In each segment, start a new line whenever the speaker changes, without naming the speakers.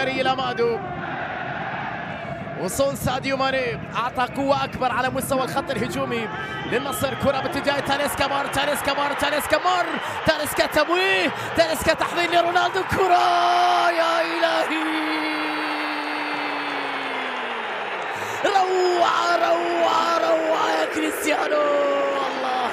الهنغاري إلى مادو. وصول ساديو ماني أعطى قوة أكبر على مستوى الخط الهجومي للنصر. كرة باتجاه تاليسكا مار، تاليسكا تمويه، تاليسكا تحضير لرونالدو. كرة يا إلهي، روعة يا كريستيانو. الله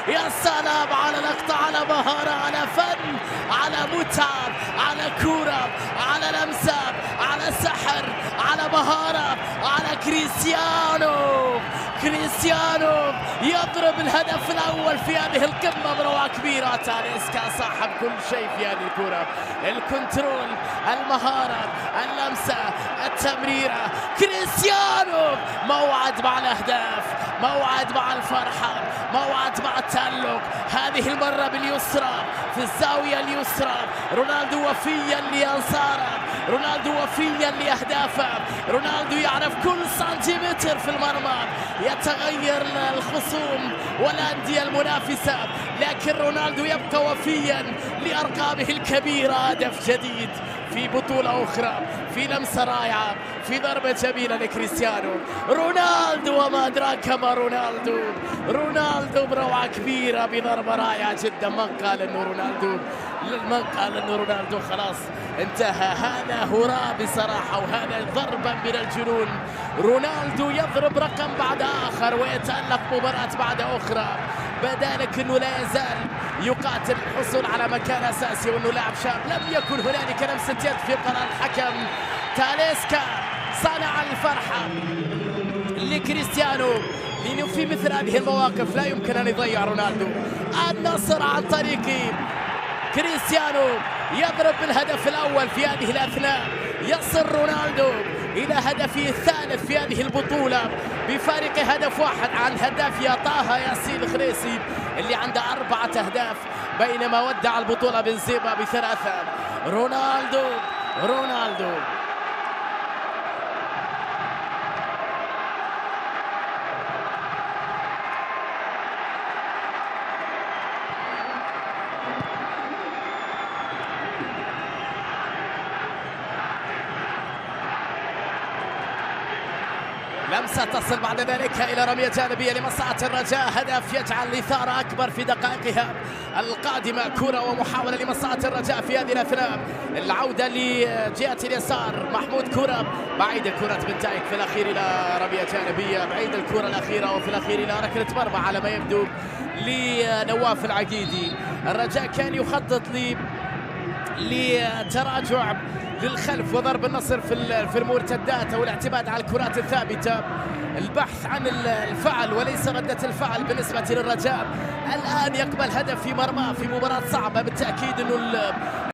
يا سلام على لقطة، على مهارة، على فن، على متعة، على كرة، على لمسة، على سحر، على مهارة، على كريستيانو يضرب الهدف الأول في هذه القمة بروعة كبيرة. تاليسكا صاحب كل شيء في هذه الكرة، الكنترول، المهارة، اللمسة، التمريرة. كريستيانو موعد مع الأهداف، موعد مع الفرحة، موعد مع التألق. هذه المرة باليسرى في الزاوية اليسرى. رونالدو وفيا لأنصاره، رونالدو وفيا لأهدافه، رونالدو يعرف كل سنتيمتر في المرمى. يتغير الخصوم والأندية المنافسة، لكن رونالدو يبقى وفيا لأرقامه الكبيرة. هدف جديد في بطولة أخرى، في لمسة رائعة، في ضربة جميلة لكريستيانو رونالدو. وما أدراك ما رونالدو بروعة كبيرة بضربة رائعة جدا. من قال أنه رونالدو خلاص انتهى؟ هذا هراء بصراحة، وهذا ضربا من الجنون. رونالدو يضرب رقم بعد آخر ويتألق مباراة بعد أخرى، بدالك أنه لا يزال يقاتل الحصول على مكان أساسي وأنه لاعب شاب. لم يكن هنالك لمسة يد في قرار الحكم. تاليسكا صنع الفرحة لكريستيانو، لأنه في مثل هذه المواقف لا يمكن أن يضيع رونالدو. النصر عن طريق كريستيانو يضرب بالهدف الأول في هذه الأثناء. يصل رونالدو إلى هدفه الثالث في هذه البطولة بفارق هدف واحد عن هداف طه ياسين الخريسي اللي عنده 4 أهداف، بينما ودع البطولة بنزيما ب3. رونالدو لمسة تصل بعد ذلك إلى رمية جانبية لمصلحة الرجاء. هدف يجعل الإثارة أكبر في دقائقها القادمة. كرة ومحاولة لمصلحة الرجاء في هذه الأثناء. العودة لجهة اليسار محمود، كرة بعيدة، كرة بن تايك في الأخير إلى رمية جانبية، بعيد الكرة الأخيرة، وفي الأخير إلى ركلة مرمى على ما يبدو لنواف العقيدي. الرجاء كان يخطط لتراجع للخلف وضرب النصر في المرتدات او الاعتماد على الكرات الثابته، البحث عن الفعل وليس ردة الفعل بالنسبة للرجاء. الآن يقبل هدف في مرماه في مباراة صعبة بالتأكيد. انه